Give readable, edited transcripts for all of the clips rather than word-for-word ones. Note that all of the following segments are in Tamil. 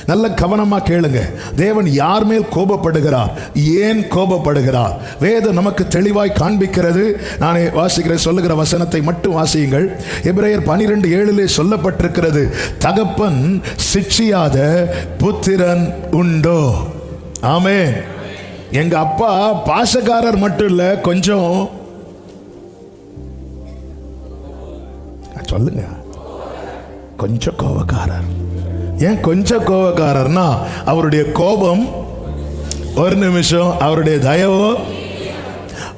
நல்ல கவனமா கேளுங்க. தேவன் யார் மேல் கோபப்படுகிறார், ஏன் கோபப்படுகிறார்? வேதம் நமக்கு தெளிவாய் காண்பிக்கிறது. நானே வாசிக்கிற சொல்லுகிற வசனத்தை மட்டும் வாசியுங்கள். எபிரேயர் 12:7 சொல்லப்பட்டிருக்கிறது, தகப்பன் சிட்சியாத புத்திரன் உண்டோ? ஆமென். எங்க அப்பா பாசக்காரர் மட்டும் இல்ல, கொஞ்சம் சொல்லுங்க, கொஞ்சம் கோபக்காரர். ஏன் கொஞ்சம் கோபக்காரர்னா, அவருடைய கோபம் ஒரு நிமிஷம், அவருடைய தயவோ.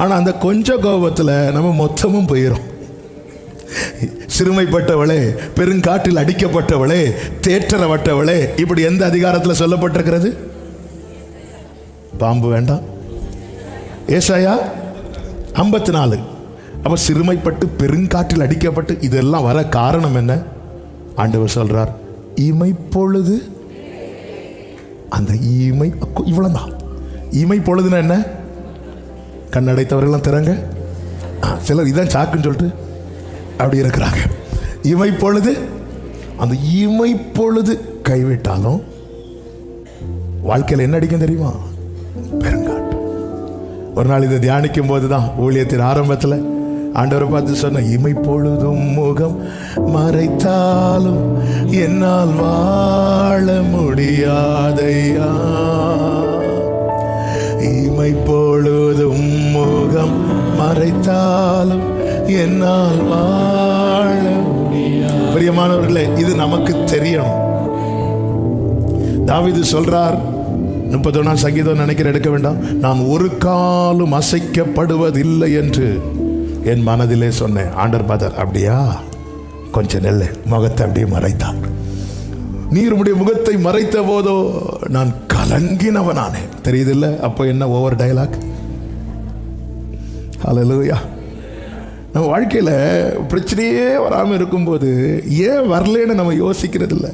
ஆனா அந்த கொஞ்சம் கோபத்தில் நம்ம மொத்தமும் போயிடும். சிறுமைப்பட்டவளே, பெருங்காட்டில் அடிக்கப்பட்டவளே, தேற்றரவட்டவளே, இப்படி எந்த அதிகாரத்தில் சொல்லப்பட்டிருக்கிறது? பாம்பு வேண்டாம், ஏசாயா 54. அப்ப சிறுமைப்பட்டு பெருங்காற்றில் அடிக்கப்பட்டு இதெல்லாம் வர காரணம் என்ன? ஆண்டவர் சொல்றார், இமைப்பொழுது. அந்த இமை இவ்வளவுதான். இமைப்பொழுதுன்னா என்ன? கண்ணடைத்தவர்கள்லாம் திறங்க. சிலர் இதான் சாக்குன்னு சொல்லிட்டு அப்படி இருக்கிறாங்க. இமைப்பொழுது, அந்த இமைப்பொழுது கைவிட்டாலும் வாழ்க்கையில் என்ன அடிக்கும் தெரியுமா? பெருங்காட்டு. ஒரு நாள் இதை தியானிக்கும் போதுதான் ஊழியத்தின் ஆரம்பத்தில் ஆண்டவரை பார்த்து சொன்ன, இமைப்பொழுதும் முகம் மறைத்தாலும் என்னால் வாழ முடியாதையா. இமைப்பொழுதும் முகம் மறைத்தாலும் என்னால் வாழ முடியாது. பிரியமானவர்களே, இது நமக்கு தெரியணும். தாவீது சொல்றார், 31 சங்கீதம் நினைக்கிற எடுக்க வேண்டாம், நான் ஒரு காலும் அசைக்கப்படுவதில்லை என்று என் மனதிலே சொன்னேன். ஆண்டவர் பார்த்தார், அப்படியா, கொஞ்சம் நெல்ல, முகத்தை அப்படியே மறைத்தார். நீர் உடைய முகத்தை மறைத்த போதோ நான் கலங்கினவனானே. தெரியுதில்ல? அப்போ என்ன ஓவர் டயலாக்? ஹல்லேலூயா. நம்ம வாழ்க்கையில் பிரச்சனையே வராமல் இருக்கும்போது ஏன் வரலன்னு நம்ம யோசிக்கிறது இல்லை.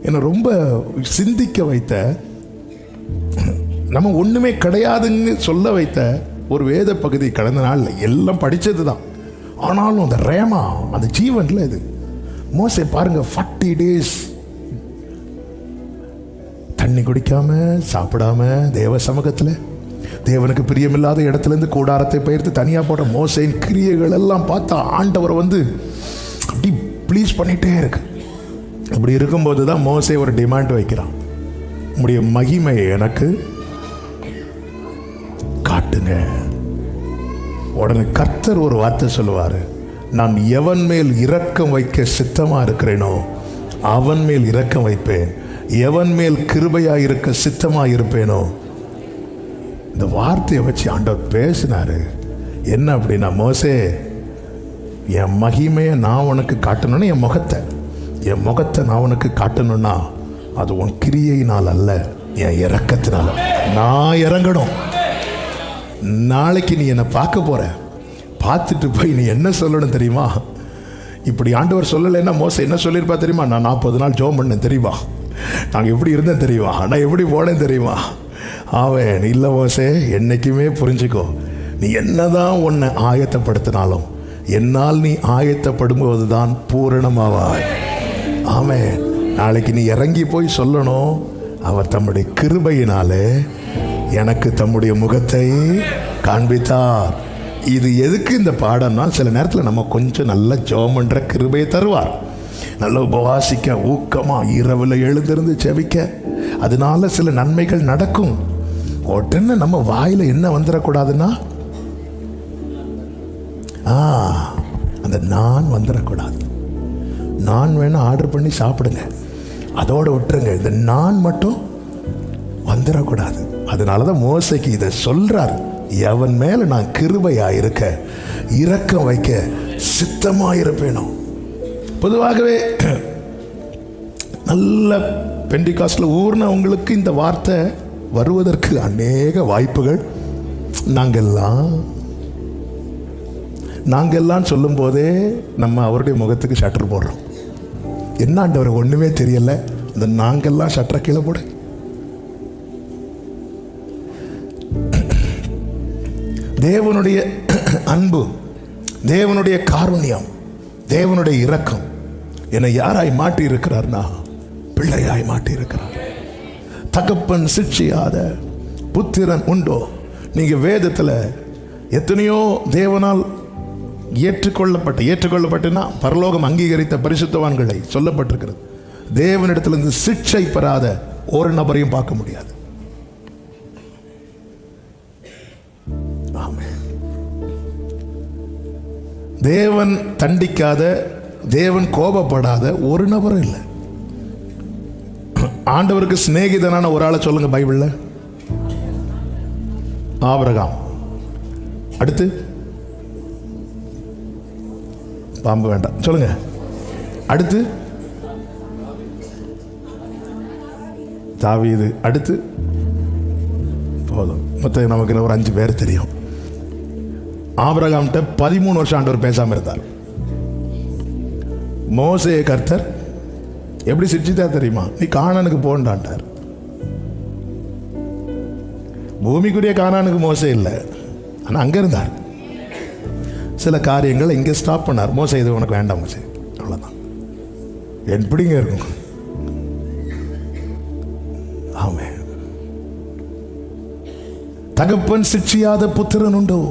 என்னை ரொம்ப சிந்திக்க வைத்த, நம்ம ஒன்றுமே கிடையாதுன்னு சொல்ல வைத்த ஒரு வேத பகுதி கடந்த நாளில் எல்லாம் படித்தது தான். ஆனாலும் அந்த ரேமா, அந்த ஜீவனில் இது மோசே பாருங்க, 40 days தண்ணி குடிக்காம சாப்பிடாம தேவ சமூகத்தில் தேவனுக்கு பிரியமில்லாத இடத்துலேருந்து கூடாரத்தை பெயர்த்து தனியாக போட்ட மோசையின் கிரியைகள் எல்லாம் பார்த்தா ஆண்டவர் அப்படி ப்ளீஸ் பண்ணிகிட்டே இருக்கு. அப்படி இருக்கும்போது தான் மோசே ஒரு டிமாண்ட் வைக்கிறான், உம்முடைய மகிமையை எனக்கு காட்டுங்க. உடனே கர்த்தர் ஒரு வார்த்தை சொல்லுவார், நான் எவன் மேல் இரக்கம் வைக்க சித்தமாக இருக்கிறேனோ அவன் மேல் இரக்கம் வைப்பேன், எவன் மேல் கிருபையாக இருக்க சித்தமாக இருப்பேனோ. இந்த வார்த்தையை வச்சு ஆண்டவர் பேசினாரு. என்ன அப்படின்னா, மோசே, என் மகிமையை நான் உனக்கு காட்டணும்னா, என் முகத்தை நான் உனக்கு காட்டணும்னா அது உன் கிரியையினால் அல்ல, என் இரக்கத்தினால. நான் இறங்கணும். நாளைக்கு நீ என்னை பார்க்க போற, பார்த்துட்டு போய் நீ என்ன சொல்லணும் தெரியுமா? இப்படி ஆண்டவர் சொல்லலைன்னா மோசே என்ன சொல்லியிருப்பா தெரியுமா? நான் 40 நாள் ஜெபம் பண்ணேன் தெரியுமா, நாங்கள் எப்படி இருந்தேன் தெரியுமா, நான் எப்படி போனேன் தெரியுமா. அவன் இல்லை மோசே, என்னைக்குமே புரிஞ்சுக்கோ, நீ என்னதான் உன்னை ஆயத்தப்படுத்தினாலும் என்னால் நீ ஆயத்தப்படும்போது தான் பூரணமாவாய். ஆமென். நாளைக்கு நீ இறங்கி போய் சொல்லணும், அவர் தம்முடைய கிருபையினாலே எனக்கு தம்முடைய முகத்தை காண்பித்தார். இது எதுக்கு இந்த பாடம்னா, சில நேரத்தில் நம்ம கொஞ்சம் நல்ல ஜெபம் பண்ணுற கிருபையை தருவார், நல்ல உபவாசிக்க, ஊக்கமாக இரவில் எழுந்திருந்து செபிக்க, அதனால சில நன்மைகள் நடக்கும். உடனே நம்ம வாயில் என்ன வந்துடக்கூடாதுன்னா, அந்த நான் வந்துடக்கூடாது. நான் வேணா ஆர்டர் பண்ணி சாப்பிடுங்க, அதோடு விட்டுருங்க, இந்த நான் மட்டும் வந்துடக்கூடாது. அதனால தான் மோசைக்கு இதை சொல்றார், எவன் மேல நான் கிருபையா இருக்க, இரக்கம் வைக்க சித்தமா இருப்பேனோ. பொதுவாகவே நல்ல பெண்டிகாஸ்ட்ல ஊர்னவங்களுக்கு இந்த வார்த்தை வருவதற்கு அநேக வாய்ப்புகள். நாங்கெல்லாம் சொல்லும் போதே நம்ம அவருடைய முகத்துக்கு ஷட்டர் போடுறோம். என்ன ஆண்டவர் ஒண்ணுமே தெரியல, இந்த நாங்கெல்லாம் ஷட்டரை கீழே போடு. தேவனுடைய அன்பு, தேவனுடைய காருண்யம், தேவனுடைய இரக்கம் என்னை யாராய் மாற்றி இருக்கிறார்னா பிள்ளையாய் மாட்டி இருக்கிறார். தகப்பன் சிட்சியாத புத்திரன் உண்டோ? நீங்க வேதத்தில் எத்தனையோ தேவனால் ஏற்றுக்கொள்ளப்பட்டனா பரலோகம் அங்கீகரித்த பரிசுத்தவான்களை சொல்லப்பட்டிருக்கிறது. தேவனிடத்திலிருந்து சிட்சை பெறாத ஒரு நபரையும் பார்க்க முடியாது. தேவன் தண்டிக்காத, தேவன் கோபப்படாத ஒரு நபரும் இல்லை. ஆண்டவருக்கு சிநேகிதனான ஒரு ஆளை சொல்லுங்க பைபிள்ல. ஆபிரகாம். அடுத்து பாம்பு வேண்டாம் சொல்லுங்க. அடுத்து தாவீது. அடுத்து போதும். மொத்தம் நமக்கு ஒரு 5 பேர் தெரியும். ஆபிரகாம்கிட்ட 13 வருஷம் ஆண்டவர் பேசாமல் இருந்தார். மோசேயை கர்த்தர் எப்படி சிரிச்சுதா தெரியுமா? நீ கானானுக்கு போண்டான்ட்டார். பூமிக்குரிய கானானுக்கு மோசே இல்லை, ஆனால் அங்கே இருந்தார். சில காரியங்கள் இங்கே ஸ்டாப் பண்ணார். மோசே இது உனக்கு வேண்டாம் மோசே, அவ்வளோதான். எப்படிங்க இருக்கும்? ஆமே. தகப்பன் சிட்சியாத புத்திரன் உண்டோ?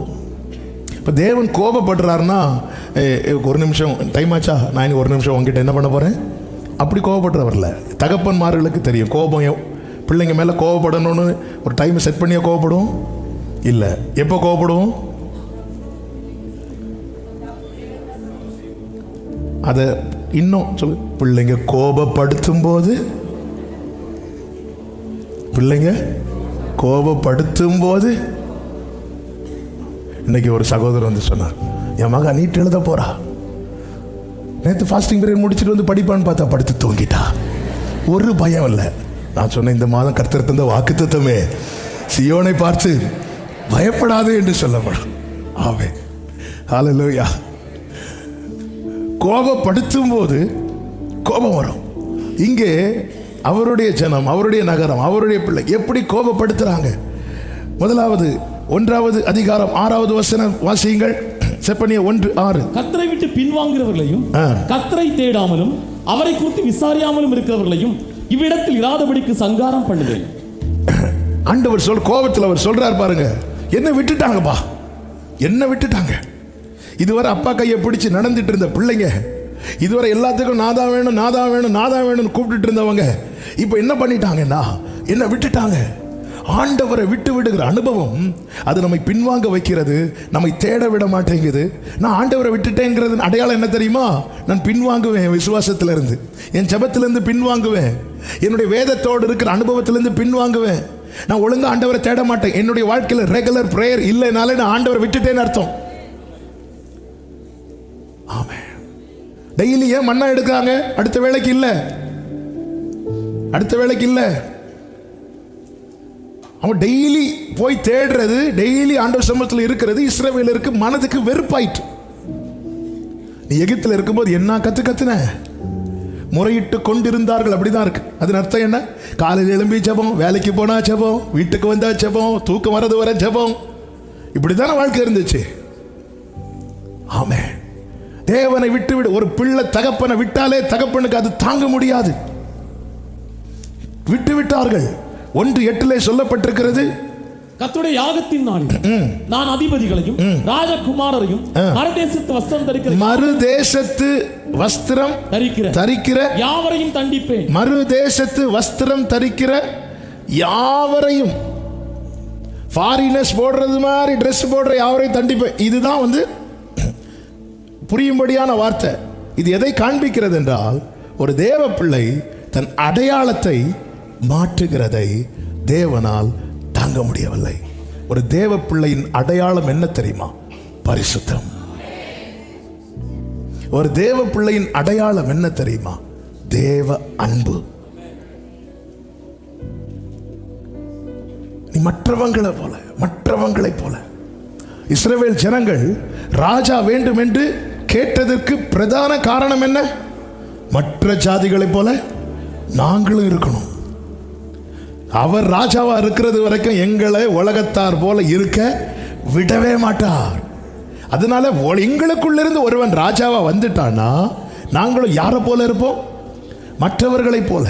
இப்போ தேவன் கோபப்படுறாருன்னா, ஒரு நிமிஷம் டைம் ஆச்சா, நான் இன்னும் ஒரு நிமிஷம் உங்ககிட்ட என்ன பண்ண போகிறேன், அப்படி கோபப்படுறவரில்ல. தகப்பன்மார்களுக்கு தெரியும் கோபம். பிள்ளைங்க மேலே கோபப்படணும்னு ஒரு டைம் செட் பண்ணியா கோபப்படும்? இல்லை. எப்போ கோபப்படுவோம்? அதை இன்னும் சொல்லு. பிள்ளைங்க கோபப்படுத்தும் போது, பிள்ளைங்க கோபப்படுத்தும் போது. இன்னைக்கு ஒரு சகோதரர் வந்து சொன்னார், என் மகா நீட் எழுத போறா, நேற்று ஃபாஸ்டிங் பீரியட் முடிச்சுட்டு வந்து படிப்பான்னு பார்த்தா படுத்து தூங்கிட்டா, ஒரு பயம் இல்லை. நான் சொன்னேன், இந்த மாதம் கர்த்தர் தந்த வாக்குத்தத்தமே சியோனை பார்த்து பயப்படாது என்று சொல்லப்படும். ஆவே ஹல்லேலூயா. கோபப்படுத்தும் போது கோபம் வரும். இங்கே அவருடைய ஜனம், அவருடைய நகரம், அவருடைய பிள்ளை எப்படி கோபப்படுத்துறாங்க? முதலாவது 1வது அதிகாரம் 6வது வசனம் வாசியுங்கள். செப்பனியா 1:6. கர்த்தரை விட்டு பின்வாங்குகிறவர்களையும் கர்த்தரை தேடாமலும் அவரை குறித்து விசாரியாமலும் இருக்கிறவர்களையும் இவ்விடத்தில் இராதபடிக்கு சங்காரம் பண்ணுவேன். ஆண்டவர் கோபத்தில் அவர் சொல்றார் பாருங்க, என்ன விட்டுட்டாங்கப்பா, என்ன விட்டுட்டாங்க. இதுவரை அப்பா கையை பிடிச்சு நடந்துட்டு இருந்த பிள்ளைங்க, இதுவரை எல்லாத்துக்கும் நாதா வேணும் நாதா வேணும் நாதா வேணும்னு கூப்பிட்டு இருந்தவங்க இப்போ என்ன பண்ணிட்டாங்கன்னா, என்ன விட்டுட்டாங்க. ஆண்டவரை விட்டு விடுகிற அனுபவம் அது நம்மை பின்வாங்க வைக்கிறது, நம்மை தேட விட மாட்டேங்குது. நான் ஆண்டவரை விட்டுட்டேங்கிறது அடையாளம் என்ன தெரியுமா? நான் பின்வாங்குவேன், விசுவாசத்திலிருந்து, என் ஜெபத்திலிருந்து பின்வாங்குவேன், என்னுடைய வேதத்தோடு இருக்கிற அனுபவத்திலிருந்து பின்வாங்குவேன். நான் ஒழுங்கா ஆண்டவரை தேட மாட்டேன். என்னுடைய வாழ்க்கையில் ரெகுலர் பிரேயர் இல்லைனாலே நான் ஆண்டவரை விட்டுட்டேன்னு அர்த்தம். ஆமே. டெய்லி ஏன் மண்ணா எடுக்கிறாங்க? அடுத்த வேளைக்கு இல்லை, அடுத்த வேளைக்கு இல்லை. அவன் டெய்லி போய் தேடுறது, டெய்லி ஆண்டவர் சமூகத்தில் இருக்கிறது இஸ்ரவேலருக்கு மனதுக்கு வெறுப்பாயிட்டு. நீ எகிப்தில் இருக்கும்போது என்ன கத்துன? முறையிட்டு கொண்டிருந்தார்கள், அப்படிதான் இருக்கு. அதன் அர்த்தம் என்ன? காலையில் எழும்பி ஜெபம், வேலைக்கு போனா ஜெபம், வீட்டுக்கு வந்தா ஜெபம், தூக்கம் வரது வர ஜெபம், இப்படிதான வாழ்க்கை இருந்துச்சு. ஆமே. தேவனை விட்டு விடு. ஒரு பிள்ளை தகப்பனை விட்டாலே தகப்பனுக்கு அது தாங்க முடியாது. விட்டு விட்டார்கள். 1:8 சொல்லப்பட்டிருக்கிறது, கர்த்தருடைய யாகத்தின் நாளில் நான் அதிபதிகளையும் ராஜகுமாரரையும் மறுதேசத்து வஸ்திரம் தரிக்கிற மறுதேசத்து வஸ்திரம் தரிக்கிற யாவரையும் தண்டிப்பேன். மறுதேசத்து வஸ்திரம் தரிக்கிற யாவரையும், ஃபாரினர்ஸ் போடுறது மாதிரி ட்ரெஸ் போடுற யாவரையும் தண்டிப்பேன். இதுதான் புரியும்படியான வார்த்தை. இது எதை காண்பிக்கிறது என்றால், ஒரு தேவ பிள்ளை தன் அடையாளத்தை மாற்றுகிறதை தேவனால் தாங்க முடியவில்லை. ஒரு தேவ பிள்ளையின் அடையாளம் என்ன தெரியுமா? பரிசுத்தம். ஒரு தேவ பிள்ளையின் அடையாளம் என்ன தெரியுமா? தேவ அன்பு. நீ மற்றவங்களை போல. இஸ்ரவேல் ஜனங்கள் ராஜா வேண்டும் என்று கேட்டதற்கு பிரதான காரணம் என்ன? மற்ற ஜாதிகளைப் போல நாங்களும் இருக்கணும். அவர் ராஜாவா இருக்கிறது வரைக்கும் எங்களை உலகத்தார் போல இருக்க விடவே மாட்டார். அதனால எங்களுக்குள்ளிருந்து ஒருவன் ராஜாவா வந்துட்டானா நாங்களும் யாரை போல இருப்போம்? மற்றவர்களைப் போல.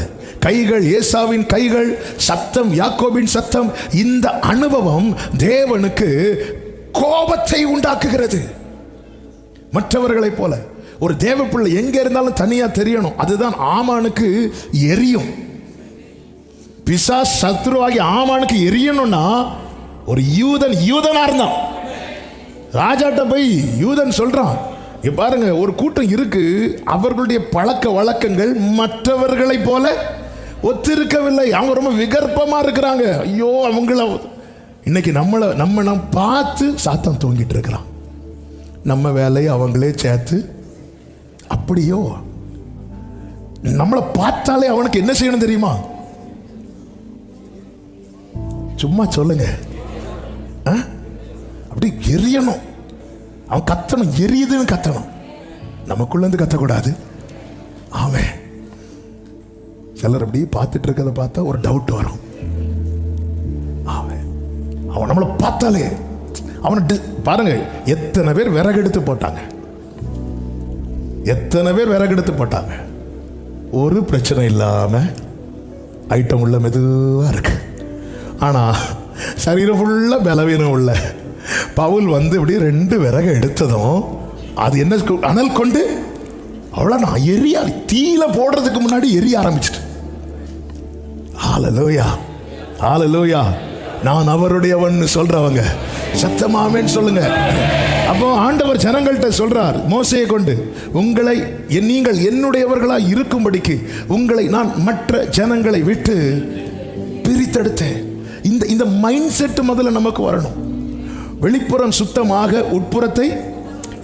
கைகள் ஏசாவின் கைகள், சத்தம் யாக்கோபின் சத்தம். இந்த அனுபவம் தேவனுக்கு கோபத்தை உண்டாக்குகிறது. மற்றவர்களைப் போல ஒரு தேவ பிள்ளை எங்க இருந்தாலும் தனியா தெரியணும். அதுதான் ஆமானுக்கு எரியும். பிசாசு சத்ருவாகி ஆமானுக்கு எரியணும்னா ஒரு யூதனா இருந்தான். ராஜாட்ட போய் யூதன் சொல்றான், பாருங்க ஒரு கூட்டம் இருக்கு, அவர்களுடைய பழக்க வழக்கங்கள் மற்றவர்களைப் போல ஒத்திருக்கவில்லை, அவங்க ரொம்ப விகற்பமா இருக்கிறாங்க. ஐயோ அவங்கள இன்னைக்கு நம்ம பார்த்து சாத்தான் தூங்கிட்டு இருக்கிறான். நம்ம வேலையை அவங்களே சேர்த்து அப்படியோ நம்மளை பார்த்தாலே அவனுக்கு என்ன செய்யணும் தெரியுமா? சும்மா சொல்லுங்க, அப்படி எரியணும். அவன் கத்தணும், எரியுதுன்னு கத்தணும். நமக்குள்ள இருந்து கத்தக்கூடாது. அவன் சிலர் அப்படி பார்த்துட்டு இருக்கிறத பார்த்தா ஒரு டவுட் வரும். அவன் நம்மளை பார்த்தாலே அவனை பாருங்க, எத்தனை பேர் விறகெடுத்து போட்டாங்க, எத்தனை பேர் விறகெடுத்து போட்டாங்க, ஒரு பிரச்சனை இல்லாம ஐட்டம் உள்ள மெதுவா இருக்கு. ஆனா சரீரம் ஃபுல்லா பலவீனம் உள்ள பவுல் வந்து இப்படி 2 விறகு எடுத்ததும் அது என்ன அனல் கொண்டு அவ்வளோ நான் எரிய தீயில போடுறதுக்கு முன்னாடி எரிய ஆரம்பிச்சிட்டு. ஹல்லேலூயா, ஹல்லேலூயா. நான் அவருடையவன் சொல்றவங்க சத்தமாமேன்னு சொல்லுங்க. அப்போ ஆண்டவர் ஜனங்கள்கிட்ட சொல்றார் மோசேயை கொண்டு, உங்களை நீங்கள் என்னுடையவர்களாய் இருக்கும்படிக்கு உங்களை நான் மற்ற ஜனங்களை விட்டு பிரித்தெடுத்தேன். இந்த மைண்ட் செட் முதல்ல நமக்கு வரணும். வெளிப்புறம் சுத்தமாக உட்புறத்தை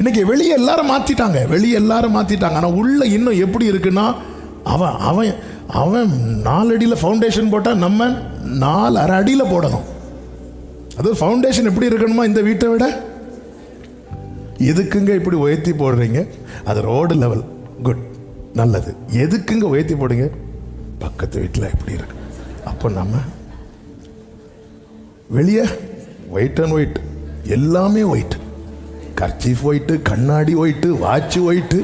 இன்னைக்கு வெளியே எல்லாரும் மாத்திட்டாங்க, வெளியே எல்லாரும் மாத்திட்டாங்க. ஆனா உள்ள இன்னும் எப்படி இருக்குன்னா, அவன் அவன் அவன் 4 அடியில் ஃபவுண்டேஷன் போட்டால் நம்ம 4.5 அடியில் போடணும். அது ஃபவுண்டேஷன் எப்படி இருக்கணுமா இந்த வீட்டை விட? எதுக்குங்க இப்படி உயர்த்தி போடுறீங்க? அது ரோடு லெவல், குட், நல்லது. எதுக்குங்க உயர்த்தி போடுங்க? பக்கத்து வீட்டில் எப்படி இருக்கு. அப்போ நம்ம வெளியே ஒயிட் அண்ட் ஒயிட், எல்லாமே ஒயிட், கர்ச்சீஃப் ஒயிட்டு, கண்ணாடி ஒயிட்டு, வாட்ச் ஒயிட்டு.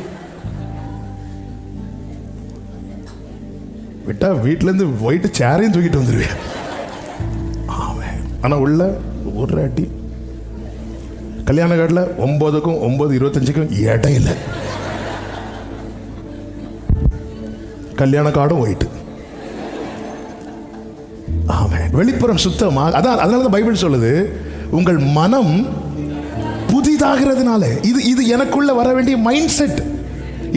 விட்டா வீட்டிலேருந்து ஒயிட்டு சேரையும் தூக்கிட்டு வந்துடுவேன். ஆமாம். ஆனால் உள்ள ஒரு அடி கல்யாண கார்டில் 9க்கும் 9:25க்கும் இடையில கல்யாண கார்டும் ஒயிட்டு. ஆமாம். வெளிப்புறம் சுத்தமாக, அதான் அதனால தான் பைபிள் சொல்லுது, உங்கள் மனம் புதிதாகிறதுனால. இது எனக்குள்ள வர வேண்டிய மைண்ட் செட்.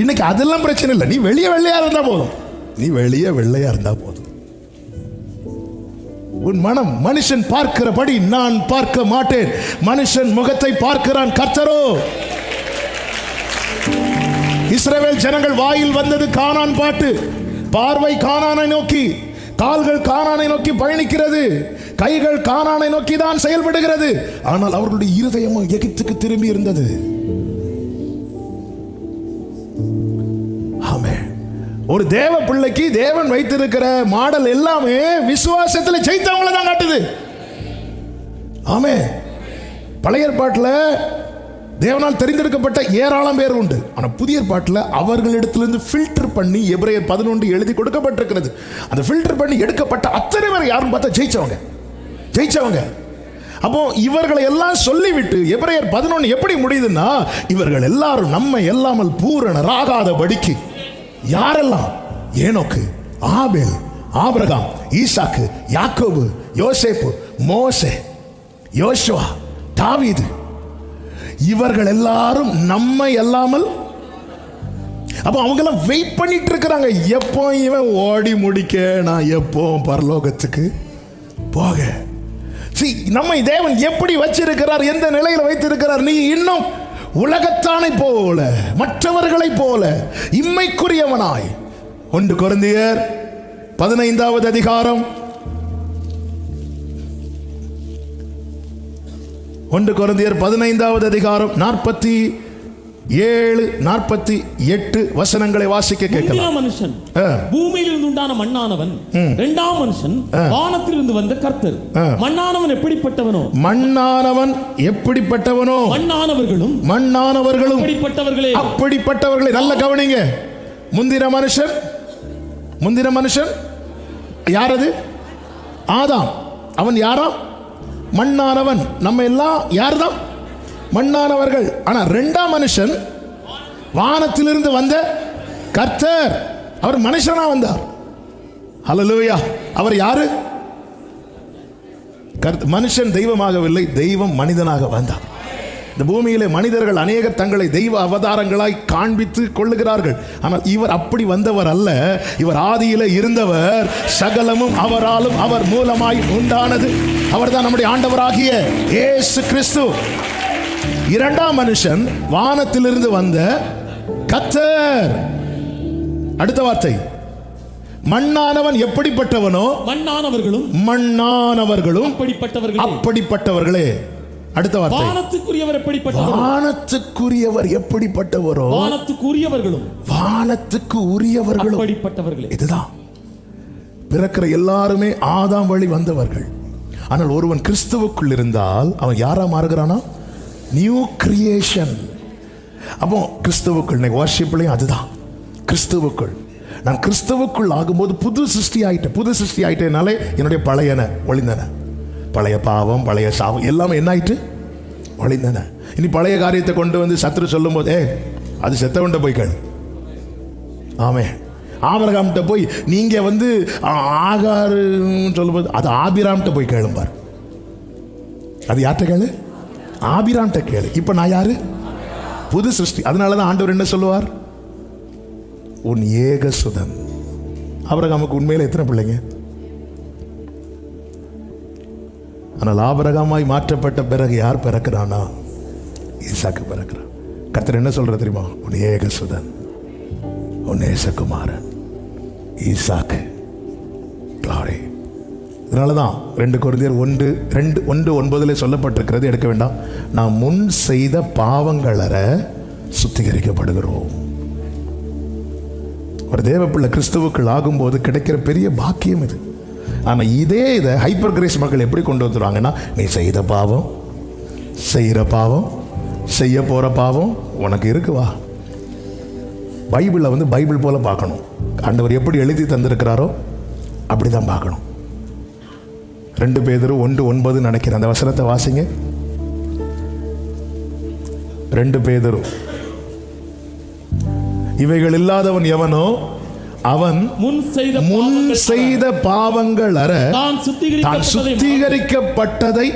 இன்னைக்கு அதெல்லாம் பிரச்சனை இல்லை. நீ வெளியே வெள்ளையா இருந்தா போதும், நீ வெளியே வெள்ளையா இருந்தா போதும். உன் மனம், மனுஷன் பார்க்கிறபடி நான் பார்க்க மாட்டேன், மனுஷன் முகத்தை பார்க்கிறான் கர்த்தரோ. இஸ்ரவேல் ஜனங்கள் வாயில் வந்தது கானான் பாட்டு. பார்வை கானானை நோக்கி, கால்கள் கானானை நோக்கி பயணிக்கிறது, கைகள் கானானை நோக்கி தான் செயல்படுகிறது. ஆனால் அவர்களுடைய இருதயமும் எகிப்துக்கு திரும்பி இருந்தது. ஆமென். ஒரு தேவ பிள்ளைக்கு தேவன் வைத்திருக்கிற மாடல் எல்லாமே விசுவாசத்தில் ஜெயித்தவங்களை தான் காட்டுது. ஆமென். பழைய ஏற்பாட்டில் தேவனால் தெரிந்தெடுக்கப்பட்ட ஏராளம் பேர் உண்டு. ஆனால் புதிய ஏற்பாட்டில் அவர்களிடத்திலிருந்து ஃபில்டர் பண்ணி எபிரேயர் 11 எழுதி கொடுக்கப்பட்டிருக்கிறது. அந்த ஃபில்டர் பண்ணி எடுக்கப்பட்ட அத்தனை பேர் யாருன்னு பார்த்தா ஜெயிச்சவங்க. அப்போ இவர்களை எல்லாம் சொல்லிவிட்டு எபிரேயர் 11 எப்படி முடியுதுன்னா, இவர்கள் எல்லாரும் நம்மை எல்லாமல் பூரணராகாதபடிக்கு யாரெல்லாம்? ஏனோக்கு, ஆபேல், ஆபிரகாம், ஈசாக்கு, யாக்கோபு, யோசேப்பு, மோசே, யோசுவா, தாவீது, இவர்கள் எல்லாரும் நம்மை அல்லாமல். அப்போ அவங்கெல்லாம் வெயிட் பண்ணிட்டு இருக்கிறாங்க, எப்போ இவன் ஓடி முடிக்க, நான் எப்போ பரலோகத்துக்கு போக. நம்மை தேவன் எப்படி வச்சிருக்கிறார், எந்த நிலையில் வைத்திருக்கிறார்? நீ இன்னும் உலகத்தானை போல, மற்றவர்களை போல இம்மைக்குரியவனாய். 1 கொரிந்தியர் 15வது அதிகாரம் 1 கொரிந்தியர் 15வது அதிகாரம் 47, 48 வசனங்களை வாசிக்க கேட்கலாம். மனுஷன் பூமியிலிருந்து உண்டான மண்ணானவன், இரண்டாம் மனுஷன் வானத்திலிருந்து வந்த கர்த்தர். மண்ணானவன் எப்படிப்பட்டவனோ, மண்ணானவர்களும் அப்படிப்பட்டவர்களே. நல்ல கவனிங்க. முந்தின மனுஷன் முந்தின மனுஷன் யார்? அது ஆதாம். அவன் யாரா? மண்ணானவன். நம்ம எல்லாம் யார் தான்? மண்ணானவர்கள். ஆனா இரண்டாம் மனுஷன் வானத்திலிருந்து வந்த கர்த்தர். அவர் மனுஷனா வந்தார். ஹல்லேலூயா. அவர் யாரு? மனுஷன் தெய்வமாகவில்லை, தெய்வம் மனிதனாக வந்தார். இந்த பூமியிலே மனிதர்கள் அநேகர் தங்களை தெய்வ அவதாரங்களாய் காண்பித்து கொள்ளுகிறார்கள். ஆனால் இவர் அப்படி வந்தவர் அல்ல. இவர் ஆதியிலே இருந்தவர். சகலமும் அவராலும் அவர் மூலமாய் உண்டானது. அவர்தான் நம்முடைய ஆண்டவராகிய இயேசு கிறிஸ்து. இரண்டாம் மனுஷன் வானத்திலிருந்து வந்த கர்த்தர். அடுத்த வார்த்தை, மண்ணானவன் எப்படிப்பட்டவனோ மண்ணானவர்களும் அப்படிப்பட்டவர்களே. அடுத்த வார்த்தை, வானத்துக்குரியவர் எப்படிப்பட்டவரோ வானத்துக்கு உரியவர்களும் அப்படிப்பட்டவர்களே. இதுதான். பிறக்கிற எல்லாருமே ஆதாம் வழி வந்தவர்கள். ஆனால் ஒருவன் கிறிஸ்துவுக்குள் இருந்தால் அவன் யாரா மாறுகிறானா? New creation. அப்போ கிறிஸ்துவுக்குள் வர்ஷிப்லையும் அதுதான். கிறிஸ்துவுக்குள் நான் கிறிஸ்துவுக்குள் ஆகும்போது புது சிருஷ்டி ஆயிட்டேன். புது சிருஷ்டி ஆயிட்டேனாலே என்னுடைய பழையன ஒளிந்தன. பழைய பாவம், பழைய சாபம் எல்லாமே என்ன ஆயிட்டு? ஒளிந்தன. இனி பழைய காரியத்தை கொண்டு வந்து சத்துரு சொல்லும் போது அது செத்தவன்ட்ட போய் கேளு. ஆமே. ஆபிரகாம்கிட்ட போய் நீங்க வந்து ஆகார் சொல்லும்போது அது ஆபிராம்கிட்ட போய் கேளும்பார். அது யார்கிட்ட கேளு? ஆபிராம்கிட்ட கேளு. இப்ப நான் யாரு? புது சிருஷ்டி. அதனாலதான் ஆண்டவர் என்ன சொல்லுவார்? உன் ஏக சுதன். ஆபிரகாமுக்கு உண்மையில எத்தனை பிள்ளைங்க? ஆனால் ஆபிரகாமாய் மாற்றப்பட்ட பிறகு யார் பிறக்கிறானா? ஈசாக்கு பிறக்கிறான். கர்த்தர் என்ன சொல்ற தெரியுமா? உன் ஏக சுதன், உன் நேசகுமாரன் ஈசாக்கு. கிளாரி. இதனாலதான் 2 கொரிந்தியர் 1:9 சொல்லப்பட்டிருக்கிறது. எடுக்க வேண்டாம். நாம் முன் செய்த பாவங்களற சுத்திகரிக்கப்படுகிறோம். ஒரு தேவ பிள்ளை கிறிஸ்துவுக்குள் ஆகும்போது கிடைக்கிற பெரிய பாக்கியம் இது. ஆனால் இதை ஹைப்பர் கிரேஸ் மக்கள் எப்படி கொண்டு வந்துடுவாங்கன்னா, நீ செய்த பாவம், செய்கிற பாவம், செய்ய போகிற பாவம் உனக்கு இருக்குவா? பைபிளை பைபிள் போல பார்க்கணும். ஆண்டவர் எப்படி எழுதி தந்திருக்கிறாரோ அப்படி தான் பார்க்கணும். 2 பேதுரு 1:9 நினைக்கிறேன். அந்த வசனத்தை வாசிங்க. 2 பேதுரு. இவைகள் இல்லாதவன் எவனோ அவன் முன் செய்த பாவங்கள் அற தான் சுத்திகரிக்கப்பட்டதை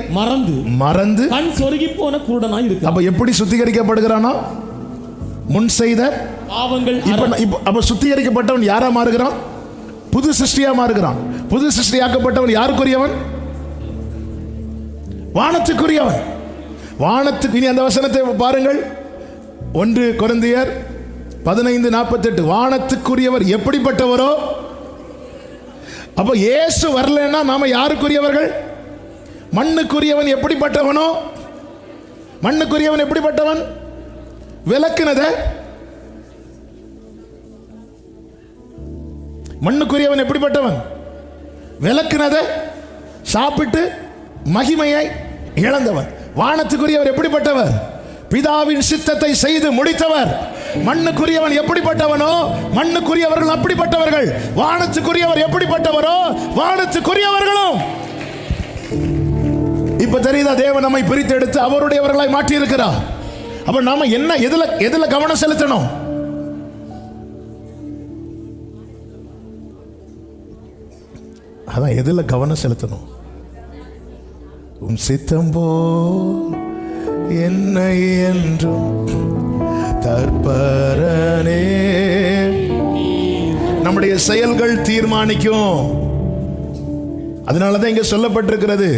மறந்து கண் சொருகி போன குருடனாய் இருக்கு. அப்ப எப்படி சுத்திகரிக்கப்படுகிறானா? முன் செய்த பாவங்கள். அப்ப சுத்திகரிக்கப்பட்டவன் யாரா மாறுகிறான்? புது சிருஷ்டியா மாறுகிறான். புது சிருஷ்டியாக்கப்பட்டவன் யாருக்குரியவன்? வானத்துக்குரியவன். வானத்துக்கு. இனி அந்த வசனத்தை பாருங்கள். 1 கொரிந்தியர் 15:48. வானத்துக்குரியவர் எப்படிப்பட்டவரோ. அப்ப இயேசு வரலன்னா நாம யாருக்குரியவர்கள்? மண்ணுக்குரியவன் எப்படிப்பட்டவனோ. மண்ணுக்குரியவன் எப்படிப்பட்டவன்? விளக்குனத. மண்ணுக்குரியவன் எப்படிப்பட்டவன்? விளக்குனத சாப்பிட்டு மகிமையை இழந்தவன். வானத்துக்குரியவர் எப்படிப்பட்டவர்? பிதாவின் சித்தத்தை செய்து முடித்தவர். மண்ணுக்குரியவன் எப்படிப்பட்டவனோ மண்ணுக்குரியவர்கள் அப்படிப்பட்டவர்கள். வானத்துக்குரியவர் எப்படிப்பட்டவரோ வானத்துக்குரியவர்களும். இப்ப தெரியுதா? தேவன் நம்மை பிரித்து எடுத்து அவருடையவர்களாய் மாற்றி இருக்கிறார். அப்ப நாம என்ன எதுல கவனம் செலுத்தணும்? அதான் எதுல கவனம் செலுத்தணும்? உன் சித்தம் போல் என்னை என்றும் தற்பரனே. நம்முடைய செயல்கள் தீர்மானிக்கும். அதனாலதான் இங்க சொல்லப்பட்டிருக்கிறது,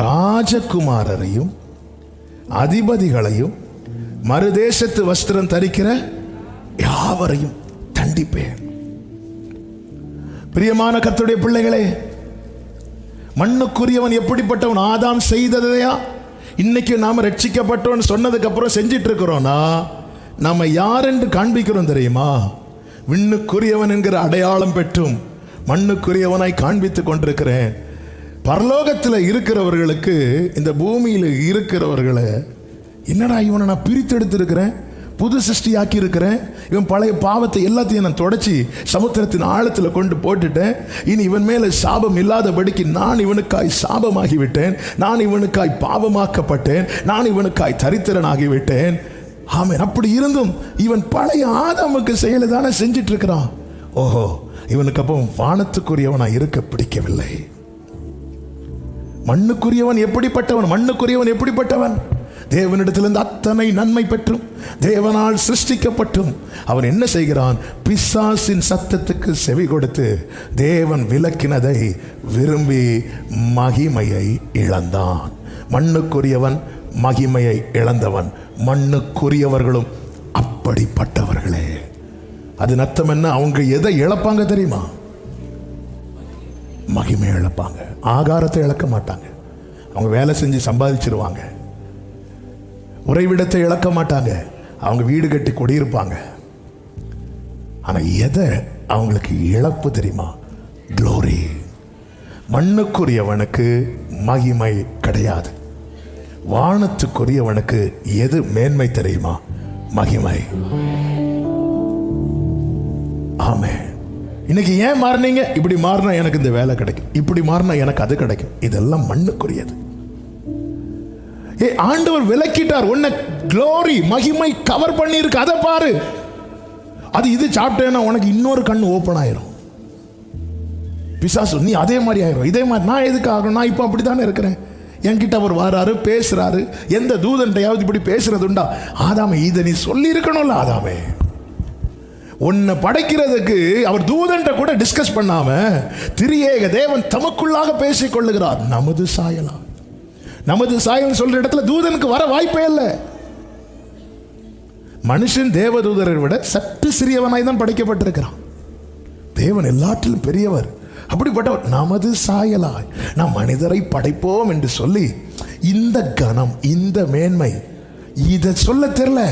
ராஜகுமாரரையும் அதிபதிகளையும் மறுதேசத்து வஸ்திரம் தரிக்கிற யாவரையும் தண்டிப்பேன். பிரியமான கர்த்தருடைய பிள்ளைகளே, மண்ணுக்குரியவன் எப்படிப்பட்டவன்? ஆதாம் செய்ததையா இன்னைக்கு நாம ரட்சிக்கப்பட்டோன்னு சொன்னதுக்கு அப்புறம் செஞ்சிட்டு இருக்கிறோம்னா நாம யார் என்று காண்பிக்கிறோம் தெரியுமா? விண்ணுக்குரியவன் என்கிற அடையாளம் பெற்றும் மண்ணுக்குரியவனாய் காண்பித்துக் கொண்டிருக்கிறேன். பரலோகத்தில் இருக்கிறவர்களுக்கு இந்த பூமியில் இருக்கிறவர்களை என்னடா இவனை நான் பிரித்தெடுத்திருக்கிறேன், புது சிருஷ்டியாக்கி இருக்கிறேன். இவன் பழைய பாவத்தை எல்லாத்தையும் நான் தொடச்சி சமுத்திரத்தின் ஆழத்தில் கொண்டு போட்டுட்டேன். இனி இவன் மேலே சாபம் இல்லாதபடிக்கு நான் இவனுக்காய் சாபமாகிவிட்டேன், நான் இவனுக்காய் பாவமாக்கப்பட்டேன், நான் இவனுக்காய் தரித்திரனாகிவிட்டேன். ஆமென். அப்படி இருந்தும் இவன் பழைய ஆதாமுக்கு செயலை தானே செஞ்சிட்டு இருக்கிறான். ஓஹோ, இவனுக்கு அப்போ வானத்துக்குரியவனா இருக்க பிடிக்கவில்லை. மண்ணுக்குரியவன் எப்படிப்பட்டவன்? மண்ணுக்குரியவன் எப்படிப்பட்டவன்? தேவனிடத்திலிருந்து அத்தனை நன்மை பெற்றும் தேவனால் சிருஷ்டிக்கப்பட்டும் அவன் என்ன செய்கிறான்? பிசாசின் சத்தத்துக்கு செவி கொடுத்து தேவன் விலக்கினதை விரும்பி மகிமையை இழந்தான். மண்ணுக்குரியவன் மகிமையை இழந்தவன். மண்ணுக்குரியவர்களும் அப்படிப்பட்டவர்களே. அது அர்த்தம் என்ன? அவங்க எதை இழப்பாங்க தெரியுமா? மகிமையை இழப்பாங்க. ஆகாரத்தை இழக்க மாட்டாங்க. அவங்க வேலை செஞ்சு சம்பாதிச்சிருவாங்க. உறைவிடத்தை இழக்க மாட்டாங்க. அவங்க வீடு கட்டி குடியிருப்பாங்க. ஆனா எதை அவங்களுக்கு இழப்பு தெரியுமா? க்ளோரி. மண்ணுக்குரியவனுக்கு மகிமை கிடையாது. வானத்துக்குரியவனுக்கு எது மேன்மை தெரியுமா? மகிமை. ஆமே. இன்னைக்கு ஏன் மாறினீங்க? இப்படி மாறினா எனக்கு இந்த வேலை கிடைக்கும், இப்படி மாறினா எனக்கு அது கிடைக்கும். இதெல்லாம் மண்ணுக்குரியது. ஆண்டவர் விலக்கிட்டார். உன்னை க்ளோரி, மகிமை கவர் பண்ணி இருக்கு, அதை பாரு. அது இது சாப்பிட்டேன்னா உனக்கு இன்னொரு கண்ணு ஓப்பன் ஆயிரும். பிசாசு நீ அதே மாதிரி ஆயிரும், இதே மாதிரி. நான் எதுக்கு ஆகணும்? நான் இப்போ அப்படித்தானே இருக்கிறேன். என்கிட்ட அவர் வராரு, பேசுறாரு. எந்த தூதன்டையாவது இப்படி பேசுறதுண்டா? ஆதாமே, இதை நீ சொல்லி இருக்கணும்ல. ஆதாமே, உன்னை படைக்கிறதுக்கு அவர் தூதன்ட்ட கூட டிஸ்கஸ் பண்ணாம திரியேக தேவன் தமக்குள்ளாக பேசிக் கொள்ளுகிறார். நமது சாயலா, நமது சாயல் சொல்ற இடத்துல தூதனுக்கு வர வாய்ப்பே இல்லை. மனுஷன் தேவதூதரை விட சற்று சிறியவனாய் தான் படைக்கப்பட்டிருக்கிறான். தேவன் எல்லாற்றிலும் பெரியவர். அப்படிப்பட்டவர். நமது சாயலாய் நாம் மனிதரை படைப்போம் என்று சொல்லி இந்த கனம், இந்த மேன்மை, இதை சொல்ல தெரியல.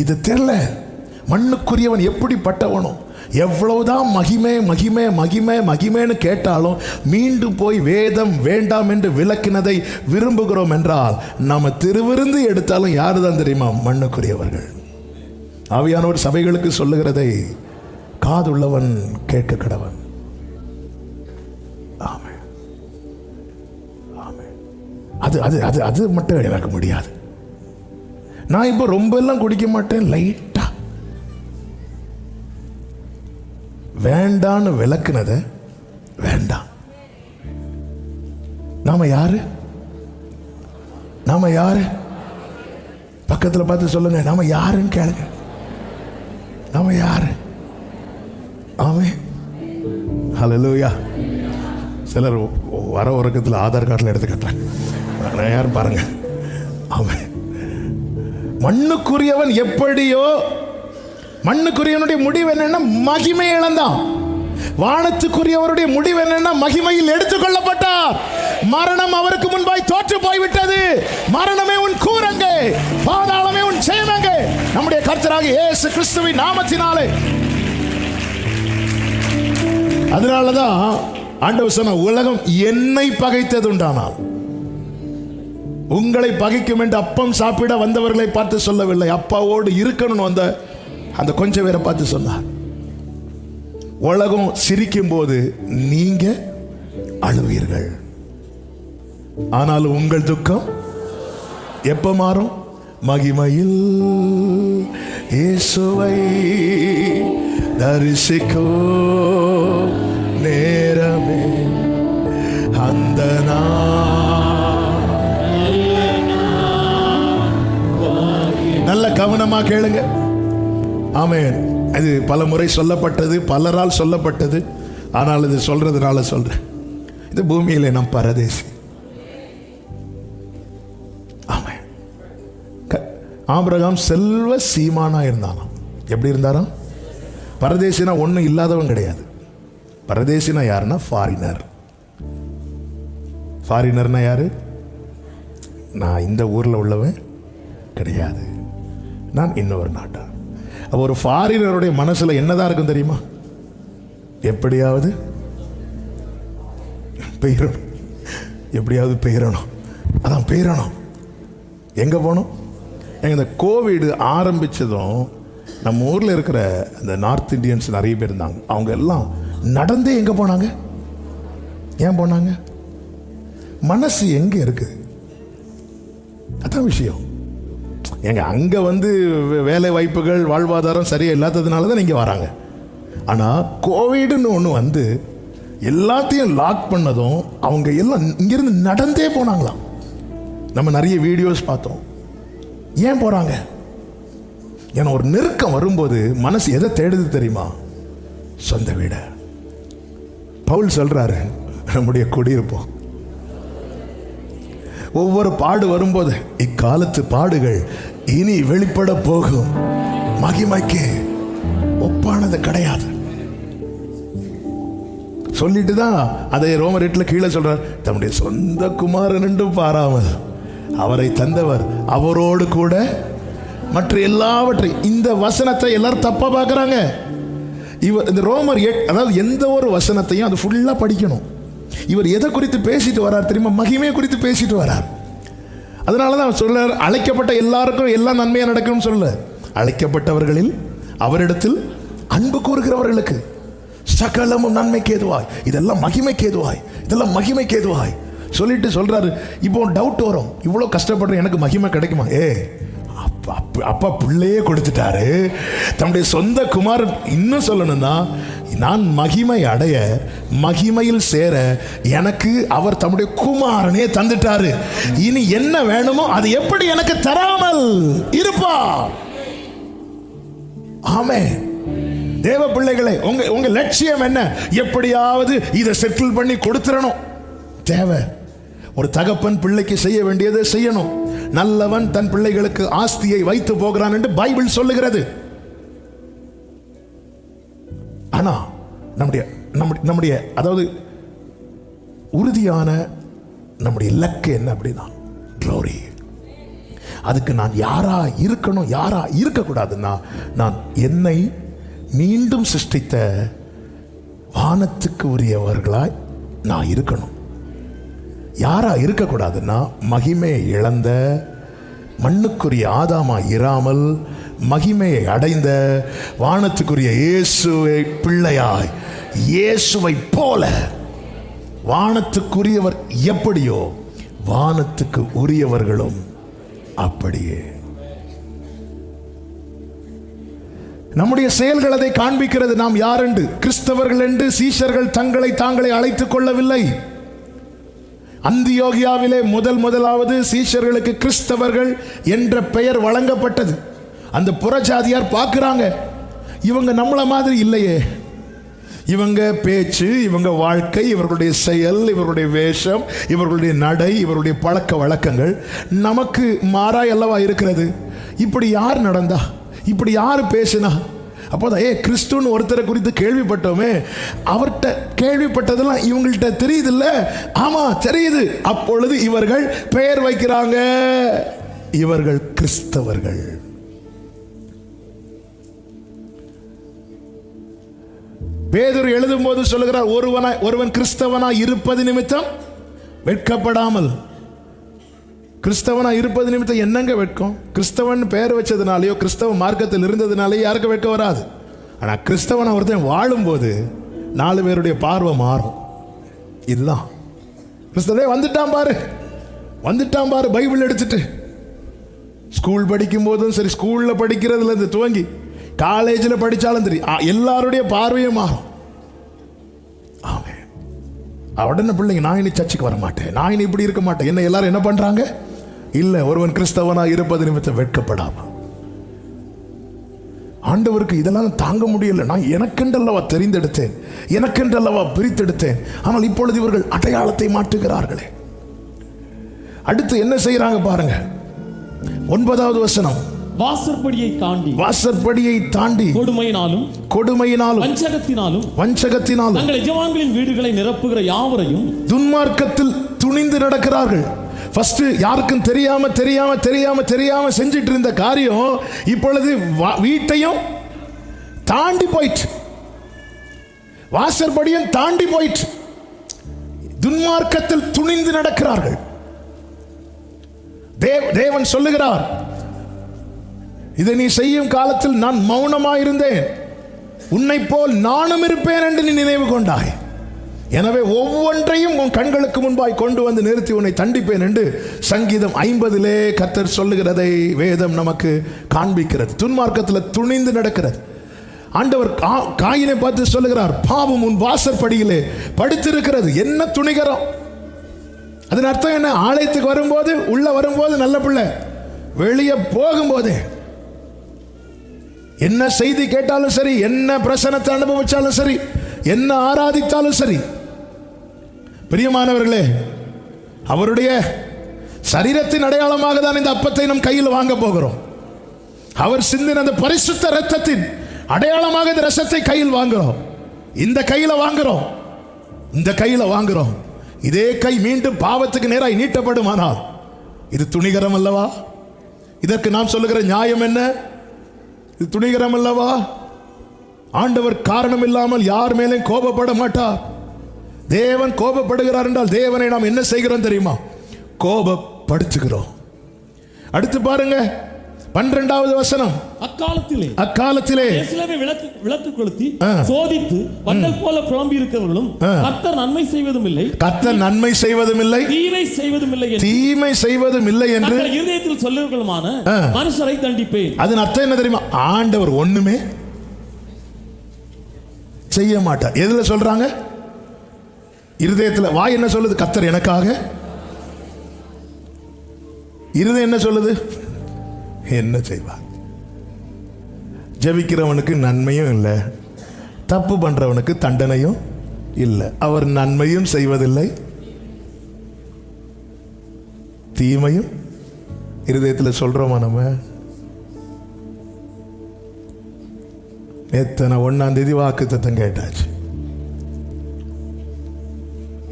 இது தெரியல. மண்ணுக்குரியவன் எப்படிப்பட்டவனோ, எவ்வளவுதான் மகிமே மகிமே மகிமே மகிமேன்னு கேட்டாலும் மீண்டும் போய் வேதம் வேண்டாம் என்று விளக்கினதை விரும்புகிறோம் என்றால் நம்ம திருவிருந்து எடுத்தாலும் யாரு தான் தெரியுமா? மண்ணுக்குரியவர்கள். ஆவியானவர் சபைகளுக்கு சொல்லுகிறதை காதுள்ளவன் கேட்க கடவன். ஆமே, ஆமே. அது அது அது அது மட்டும் எனக்கு முடியாது. நான் இப்போ ரொம்ப எல்லாம் குடிக்க மாட்டேன், லைட்டா. வேண்டான்னு விளக்குனத வேண்டாம். நாம யாரு? நாம யாரு? பக்கத்தில் பார்த்து சொல்லுங்க, நாம யாருன்னு கேளுங்க. நாம யாரு? ஆமே. ஹல்லேலூயா. சிலர் வர உறக்கத்தில் ஆதார் கார்டில் எடுத்து கட்டுறாங்க. யார் பாருங்க. ஆமே. மண்ணுக்குரியவன் எப்படியோ, மண்ணுக்குரியவனுடைய முடிவு என்னன்னா மகிமை இழந்தான். வானத்துக்குரியவருடைய முடிவு என்னன்னா மகிமையில் எடுத்துக்கொள்ளப்பட்டார். மரணம் அவருக்கு முன்பாய் தோற்று போய்விட்டது. மரணமே உன் கூரங்கே, பாதாளமே உன் சேமங்கே. நம்முடைய கர்த்தராகிய இயேசு கிறிஸ்துவின் நாமத்தினாலே. அதனாலதான் ஆண்டவர் சொன்ன, உலகம் என்னை பகைத்தது உண்டானால் உங்களை பகைக்கும் என்று அப்பம் சாப்பிட வந்தவர்களை பார்த்து சொல்லவில்லை. அப்பாவோடு இருக்கணும் வந்த அந்த கொஞ்சம் பேரை பார்த்து சொன்னார். உலகம் சிரிக்கும் போது நீங்க அழுவீர்கள், ஆனால் உங்கள் துக்கம் எப்ப மாறும்? மகிமையில் இயேசுவை தரிசிக்கும் நேரமே அந்த நல்ல கவனமா கேளுங்க. ஆமென். இது பல முறை சொல்லப்பட்டது, பலரால் சொல்லப்பட்டது. ஆனால் இது சொல்றதுனால சொல்றேன். இது பூமியிலே நம் பரதேசி. ஆமென். ஆபிரகாம் செல்வ சீமானா இருந்தானாம். எப்படி இருந்தாராம்? பரதேசினா ஒன்றும் இல்லாதவன் கிடையாது. பரதேசினா யாருன்னா ஃபாரினர். ஃபாரினர்னா யாரு? நான் இந்த ஊரில் உள்ளவன் கிடையாது, நான் இன்னொரு நாட்டா. அப்போ ஒரு ஃபாரினருடைய மனசுல என்னதான் இருக்கும் தெரியுமா? எப்படியாவது பெயரணும், எப்படியாவது பெயரணும். அதான் பெயரணும். எங்க போகணும்? இந்த கோவிட் ஆரம்பித்ததும் நம்ம ஊரில் இருக்கிற இந்த நார்த் இந்தியன்ஸ் நிறைய பேர் இருந்தாங்க. அவங்க எல்லாம் நடந்தே எங்கே போனாங்க? ஏன் போனாங்க? மனசு எங்கே இருக்குது? அதான் விஷயம். எங்க அங்கே வேலை வாய்ப்புகள் வாழ்வாதாரம் சரியாக இல்லாததுனால தான் இங்கே வராங்க. ஆனால் கோவிட்னு ஒன்று எல்லாத்தையும் லாக் பண்ணதும் அவங்க எல்லாம் இங்கிருந்து நடந்தே போனாங்களாம். நம்ம நிறைய வீடியோஸ் பார்த்தோம். ஏன் போகிறாங்க? ஏன்னா ஒரு நெருக்கம் வரும்போது மனசு எதை தேடுது தெரியுமா? சொந்த வீட. பவுல் சொல்றாரு, நம்முடைய குடியிருப்போம். ஒவ்வொரு பாடு வரும்போது இக்காலத்து பாடுகள் இனி வெளிப்பட போகும் மகிமைக்கு ஒப்பானது கிடையாது சொல்லிட்டு தான் அதை ரோமர் 8 கீழே சொல்றார், தம்முடைய சொந்த குமாரன் என்றும் பாராமல் அவரை தந்தவர் அவரோடு கூட மற்ற எல்லாவற்றையும். இந்த வசனத்தை எல்லாரும் தப்பா பார்க்கறாங்க. இந்த ரோமர் 8, அதாவது எந்த ஒரு வசனத்தையும் அது ஃபுல்லா படிக்கணும். இவர் எதை குறித்து பேசிட்டு வரார் தெரியுமா? மகிமையை குறித்து பேசிட்டு வரார். அதனால தான் சொல்றார், அழைக்கப்பட்ட எல்லாருக்கும் எல்லாம் நன்மையா நடக்கும்னு சொல்ல, அழைக்கப்பட்டவர்களில் அவரிடத்தில் அன்பு கூறுகிறவர்களுக்கு சகலமும் நன்மைக்கு ஏதுவாய், இதெல்லாம் மகிமைக்கு ஏதுவாய், இதெல்லாம் மகிமைக்கு ஏதுவாய் சொல்லிட்டு சொல்றாரு. இப்போ டவுட் வரும், இவ்வளோ கஷ்டப்படுறேன், எனக்கு மகிமை கிடைக்குமா? அப்பா பிள்ளையே கொடுத்துட்டாரு, தன்னுடைய சொந்த குமாரன். இன்னும் சொல்லணும்னா, நான் மகிமை அடைய, மகிமையில் சேர எனக்கு அவர் தம்முடைய குமாரனே தந்துட்டாரு. இனி என்ன வேணுமோ அது எப்படி எனக்கு தராமல் இருப்பார்? ஆமென். தேவ பிள்ளைகளே, உங்க லட்சியம் என்ன? எப்படியாவது இதை செட்டில் பண்ணி கொடுத்துடணும். தேவை ஒரு தகப்பன் பிள்ளைக்கு செய்ய வேண்டியதை செய்யணும். நல்லவன் தன் பிள்ளைகளுக்கு ஆஸ்தியை வைத்து போகிறான் என்று பைபிள் சொல்லுகிறது. ஆனா நம்முடைய அதாவது உறுதியான நம்முடைய இலக்கு என்ன அப்படின்னா, க்ளோரி. அதுக்கு நான் யாரா இருக்கணும், யாரா இருக்கக்கூடாதுன்னா, நான் என்னை மீண்டும் சிருஷ்டித்த வானத்துக்கு உரியவர்களாய் நான் இருக்கணும். யாரா இருக்கக்கூடாதுன்னா, மகிமையை இழந்த மண்ணுக்குரிய ஆதாமா இராமல் மகிமையை அடைந்த வானத்துக்குரிய இயேசுவை பிள்ளையாய், இயேசுவை போல வானத்துக்குரியவர் எப்படியோ வானத்துக்கு உரியவர்களும் அப்படியே. நம்முடைய செயல்கள் அதை காண்பிக்கிறது. நாம் யார் என்று, கிறிஸ்தவர்கள் என்று சீஷர்கள் தங்களை தாங்களே அழைத்துக் கொள்ளவில்லை. அந்தியோகியாவிலே முதலாவது சீஷர்களுக்கு கிறிஸ்தவர்கள் என்ற பெயர் வழங்கப்பட்டது. அந்த புறஜாதியார் பார்க்கிறாங்க, இவங்க நம்மள மாதிரி இல்லையே, இவங்க பேச்சு, இவங்க வாழ்க்கை, இவர்களுடைய செயல், இவர்களுடைய வேஷம், இவர்களுடைய நடை, இவருடைய பழக்க வழக்கங்கள் நமக்கு மாறாய் அல்லவா இருக்கிறது. இப்படி யார் நடந்தா, இப்படி யார் பேசினா? அப்போதான் கிறிஸ்துன்னு ஒருத்தரை குறித்து கேள்விப்பட்டோமே, அவர்கிட்ட கேள்விப்பட்டதெல்லாம் இவங்கள்ட்ட தெரியுது இல்ல? ஆமா தெரியுது. அப்பொழுது இவர்கள் பெயர் வைக்கிறாங்க, இவர்கள் கிறிஸ்தவர்கள். பேதுரு எழுதும் போது சொல்லுகிறார், ஒருவன் கிறிஸ்தவனா இருப்பது நிமித்தம் வெட்கப்படாமல். கிறிஸ்தவனா இருப்பது நிமித்தம் என்னங்க வெட்கம்? கிறிஸ்தவன் பெயர் வச்சதுனாலேயோ கிறிஸ்தவ மார்க்கத்தில் இருந்ததுனாலேயோ யாருக்கு வெட்கம் வராது. ஆனால் கிறிஸ்தவனா ஒருத்தன் வாழும்போது 4 பேருடைய பார்வை மாறும். இதுதான் கிறிஸ்தவனே வந்துட்டான் பாரு பைபிள் எடுத்துட்டு. ஸ்கூல் படிக்கும் போதும் சரி, ஸ்கூலில் படிக்கிறதுல இருந்து துவங்கி காலேஜில் படித்தாலும் சரி, எல்லாருடைய பார்வையும் மாறும். ஆமே. உடனே பிள்ளைங்க, நான் இனி சர்ச்சுக்கு வர மாட்டேன், நான் இனி இப்படி இருக்க மாட்டேன். என்ன எல்லாரும் என்ன பண்றாங்க? இல்ல, ஒருவன் கிறிஸ்தவனா இருப்பது நிமித்தம் வெட்கப்படாம. ஆண்டவருக்கு இதெல்லாம் தாங்க முடியல. நான் எனக்கென்றல்லவா தெரிந்தெடுத்தேன், எனக்கென்றல்லவா பிரித்தெடுத்தேன். ஆனால் இப்பொழுது இவர்கள் அடையாளத்தை மாற்றுகிறார்களே. அடுத்து என்ன செய்யறாங்க பாருங்க, 9வது வசனம். வாசற்படியை தாண்டி கொடுமையினாலும் வஞ்சகத்தினாலும் தங்கள் எஜமான்களின் வீடுகளை நிரப்புகிற யாவரையும் துன்மார்க்கத்தில் துணிந்து நடக்கிறார்கள். ஃபர்ஸ்ட் யாருக்கும் தெரியாம செஞ்சிட்டு இருந்த காரியம் இப்பொழுது வீட்டையும் தாண்டி போயிட்டு, வாசற்படியும் தாண்டி போயிட்டு துன்மார்க்கத்தில் துணிந்து நடக்கிறார்கள். தேவன் சொல்லுகிறார், இதை நீ செய்யும் காலத்தில் நான் மௌனமாயிருந்தேன், உன்னை போல் நானும் இருப்பேன் என்று நீ நினைவு கொண்டாய். எனவே ஒவ்வொன்றையும் உன் கண்களுக்கு முன்பாய் கொண்டு வந்து நிறுத்தி உன்னை தண்டிப்பேன் என்று சங்கீதம் 50 கர்த்தர் சொல்லுகிறதை வேதம் நமக்கு காண்பிக்கிறது. துன்மார்க்கத்தில் துணிந்து நடக்கிறது. ஆண்டவர் காயினை பார்த்து சொல்லுகிறார், பாவம் உன் வாசற்படியிலே படுத்திருக்கிறது. என்ன துணிகரம்! அதன் அர்த்தம் என்ன? ஆலயத்துக்கு வரும்போது, உள்ள வரும்போது நல்ல பிள்ளை, வெளியே போகும்போதே என்ன செய்தி கேட்டாலும் சரி, என்ன பிரசனத்தை அனுபவிச்சாலும் சரி, என்ன ஆராதித்தாலும் சரி, பிரியமானவர்களே, அவருடைய சரீரத்தின் அடையாளமாக தான் இந்த அப்பத்தை நம் கையில் வாங்க போகிறோம். அவர் சிந்தின அந்த பரிசுத்த இரத்தத்தின் அடையாளமாக இந்த ரசத்தை கையில் வாங்குறோம். இந்த கையில வாங்குறோம், இந்த கையில வாங்குறோம். இதே கை மீண்டும் பாவத்துக்கு நேராய் நீட்டப்படுமானால் இது துணிகரம் அல்லவா? இதற்கு நாம் சொல்லுகிற நியாயம் என்ன? இது துணிகரம் அல்லவா? ஆண்டவர் காரணம் இல்லாமல் யார் மேலே கோபப்பட மாட்டார். தேவன் கோபப்படுகிறார் என்றால் தேவனை நாம் என்ன செய்கிறோம் தெரியுமா? கோபப்படுத்துகிறோம். அடுத்து பாருங்க 12வது வசனம். அக்காலத்திலே விளக்கு கொளுத்தி சோதித்து வண்டல் போல புலம்பி இருக்கிறவர்களும் கர்த்தர் நன்மை செய்வதும் இல்லை, கர்த்தர் நன்மை செய்வதும் இல்லை, தீமை செய்வதும் இல்லை, தீமை செய்வதும் இல்லை என்று இருதயத்தில் சொல்லுவர்களுமான மனுஷரை தண்டிப்பேன். அதன் அர்த்தம் என்ன தெரியுமா? ஆண்டவர் ஒண்ணுமே செய்ய மாட்டார். எதுல சொல்றாங்க? இருதயத்தில். வாய் என்ன சொல்லுது? கர்த்தர் எனக்காக. இருதயம் என்ன சொல்லுது? என்ன செய்வார்? ஜெபிக்கிறவனுக்கு நன்மையும் இல்லை, தப்பு பண்றவனுக்கு தண்டனையும் இல்லை. அவர் நன்மையும் செய்வதில்லை, தீமையும். இருதயத்தில் சொல்றோமா நம்ம? எத்தனை 1ஆம் தேதி வாக்குத்தத்தம் கேட்டாச்சு,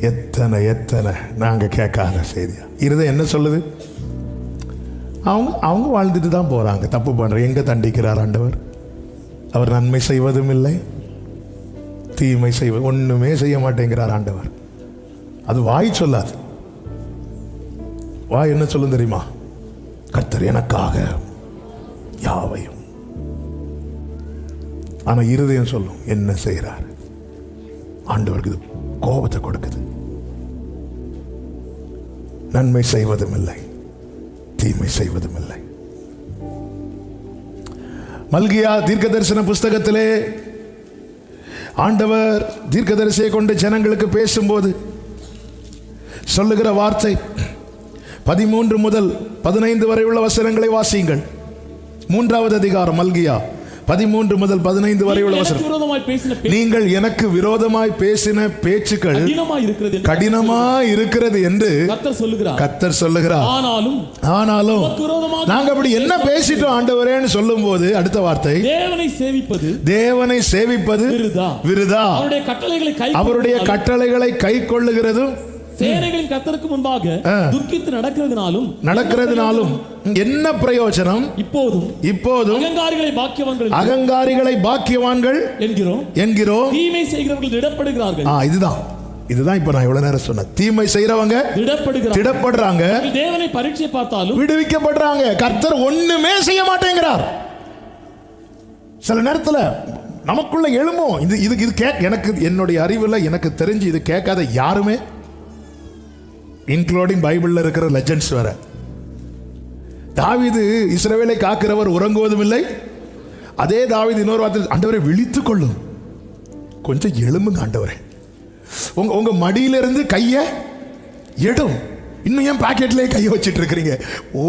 எத்தனை எத்தனை நாங்க கேட்காத செய்தியா. இருதயம் என்ன சொல்லுது? அவங்க வாழ்ந்துட்டு தான் போறாங்க, தப்பு பண்ற. எங்க தண்டிக்கிறார் ஆண்டவர்? அவர் நன்மை செய்வதும் இல்லை, தீமை செய்வது ஒண்ணுமே செய்ய மாட்டேங்கிறார் ஆண்டவர். அது வாய் சொல்லாது. வாய் என்ன சொல்லும் தெரியுமா? கர்த்தர் எனக்காக யாவையும். ஆனா இருதயம் சொல்லும் என்ன செய்கிறார்? ஆண்டவருக்கு இது கோபத்தை கொடுக்குது. நன்மை செய்வதும் இல்லை, தீமை செய்வதும் இல்லை. மல்கியா தீர்க்க தரிசன புஸ்தகத்திலே ஆண்டவர் தீர்க்கதரிசியை கொண்டு ஜனங்களுக்கு பேசும்போது சொல்லுகிற வார்த்தை 13 முதல் 15 வரை உள்ள வசனங்களை வாசியுங்கள். 3வது அதிகாரம் மல்கியா 13 முதல் 15 வரை உள்ள வசனம். நீங்கள் எனக்கு விரோதமாய் பேசின பேச்சுக்கள் கடினமாய் இருக்கிறது என்று கர்த்தர் சொல்லுகிறார். ஆனாலும் நாங்க அப்படி என்ன பேசிட்டோம் ஆண்டவரேன்னு சொல்லும் போது அடுத்த வார்த்தை, தேவனை சேவிப்பது விருதா, அவருடைய கட்டளைகளை கை கொள்ளுகிறதும் சேனைகளின் கர்த்தருக்கு முன்பாக துக்கித்து நடக்கிறதுனாலும் என்ன பிரயோஜனம்? இப்போதும் அகங்காரிகளை பாக்கியவான்கள் என்கிறோம், தீமை செய்கிறவர்கள் திடப்படுகிறார்கள். இதுதான் இப்ப நான் இவ்வளவு நேரம் சொன்னேன். தீமை செய்றவங்க திடப்படுறாங்க, தேவனை பரீட்சை பார்த்தாலும் விடுவிக்கப்படுறாங்க. கர்த்தர் ஒண்ணுமே செய்ய மாட்டேங்கிறார். சில நேரத்தில் நமக்குள்ள எழுமோ இது எனக்கு என்னுடைய அறிவுல எனக்கு தெரிஞ்சு இது கேட்காத யாருமே, இன்க்ளூடிங் பைபிள்ல இருக்கிற லெஜெண்ட்ஸ் வேற. தாவீது இஸ்ரவேலை காக்கிறவர் உறங்குவதும் இல்லை. அதே தாவீது இன்னொரு வார்த்தை, ஆண்டவரை விழித்துக் கொள்ளும், கொஞ்சம் எழும்புங்க ஆண்டவரே, உங்க மடியிலிருந்து கைய எடும். இன்னும் ஏன் பாக்கெட்லயே கையை வச்சிட்டு இருக்கிறீங்க?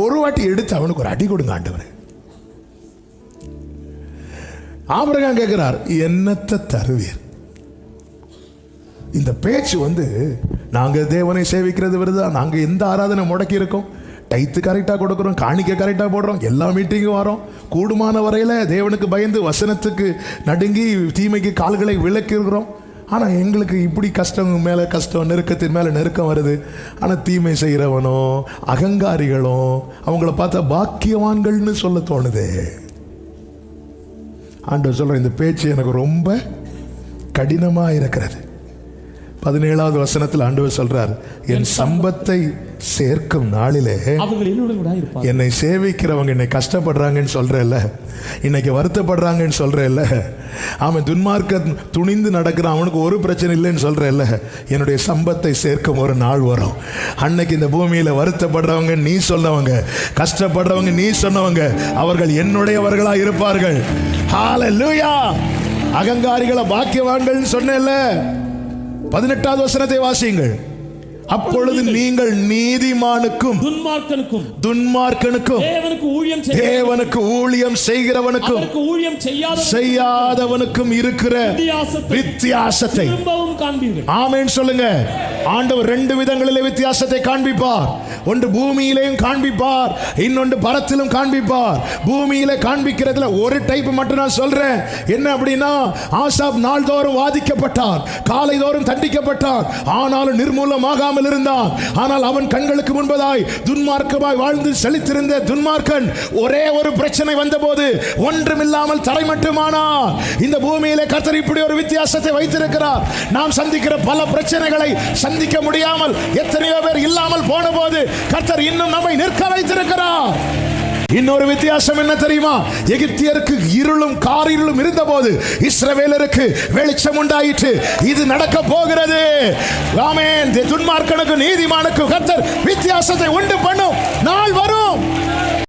ஒரு வாட்டி எடுத்து அவனுக்கு ஒரு அடி கொடுங்க ஆண்டவரே. ஆபிரகாம் கேட்கிறார், என்னத்தை தருவீர்? இந்த பேச்சு நாங்க தேவனை சேவிக்கிறது விருதா, நாங்க எந்த ஆராதனை முடக்கி இருக்கோம், டைத்து கரெக்டா கொடுக்கிறோம், காணிக்கை கரெக்டா போடுறோம், எல்லா மீட்டிங்கும் வரோம், கூடுமான வரையில தேவனுக்கு பயந்து வசனத்துக்கு நடுங்கி தீமைக்கு கால்களை விளக்கிறோம். ஆனா எங்களுக்கு இப்படி கஷ்டம் மேல கஷ்டம், நெருக்கத்தின் மேல நெருக்கம் வருது. ஆனா தீமை செய்யறவனோ அகங்காரிகளோ அவங்கள பார்த்தா பாக்கியவான்கள்னு சொல்ல தோணுது. ஆண்டவர் சொல்ற, இந்த பேச்சு எனக்கு ரொம்ப கடினமா இருக்கிறது. 17வது வசனத்தில் ஆண்டவர் சொல்றார், என் சம்பத்தை சேர்க்கும் நாளிலே அவர்கள் என்னுடன் கூட இருப்பார்கள். என்னை சேவிக்கிறவங்க என்னை கஷ்டப்படுறாங்கன்னு சொல்றேல்ல, இன்னைக்கு வருத்தப்படுறாங்கன்னு சொல்றேல்ல, அவன் துன்மார்க்க துணிந்து நடக்கிறான், அவனுக்கு ஒரு பிரச்சனை இல்லைன்னு சொல்றேல்ல, என்னுடைய சம்பத்தை சேர்க்கும் ஒரு நாள் வரும். அன்னைக்கு இந்த பூமியில வருத்தப்படுறவங்க நீ சொன்னவங்க, கஷ்டப்படுறவங்க நீ சொன்னவங்க, அவர்கள் என்னுடையவர்களா இருப்பார்கள். ஹல்லேலூயா! அகங்காரிகளை பாக்கியவான்கள் சொன்னேன்ல. 18வது வசனத்தை வாசியுங்கள். அப்பொழுது நீங்கள் நீதிமானுக்கும் துன்மார்க்கனுக்கும் தேவனுக்கு ஊழியம் செய்கிறவனுக்கும் செய்யாதவனுக்கும் இருக்கிற வித்தியாசத்தை ஆமென் சொல்லுங்க. ஆண்டவர் 2 விதங்களிலே வித்தியாசத்தை காண்பிப்பார். ஒன்று பூமியிலேயும் காண்பிப்பார், இன்னொன்று பரத்திலும் காண்பிப்பார். பூமியிலே காண்பிக்கிறதுல ஒரு டைப் மட்டும் நான் சொல்றேன். என்ன அப்படின்னா, ஆசாப் நாள்தோறும் வாதிக்கப்பட்டார், காலை தோறும் தண்டிக்கப்பட்டார், ஆனாலும் நிர்மூலமாகாமல் இருந்தான். ஆனால் அவன் கண்களுக்கு முன்பதாய் துன்மார்க்கமாய் வாழ்ந்து செழித்திருந்த துன்மார்க்கன் ஒரே ஒரு பிரச்சனை வந்தபோது ஒன்றுமில்லாமல் தரைமட்டமானான். இந்த பூமியிலே கர்த்தர் இப்படி ஒரு வித்தியாசத்தை வைத்திருக்கிறார். நாம் சந்திக்கிற பல பிரச்சனைகளை சந்திக்க முடியாமல் எத்தனையோ பேர் இல்லாமல் போன போது கர்த்தர் இன்னும் நம்மை நிற்க வைத்திருக்கிறார். இன்னொரு வித்தியாசம் என்ன தெரியுமா? எகிப்தியருக்கு இருளும் காரிருளும் இருந்த போது இஸ்ரவேலருக்கு வெளிச்சம் உண்டாயிற்று. இது நடக்க போகிறது. ஆமென். துன்மார்க்கனுக்கு நீதிமானுக்கு கர்த்தர் வித்தியாசத்தை உண்டு பண்ணும் நாள் வரும்.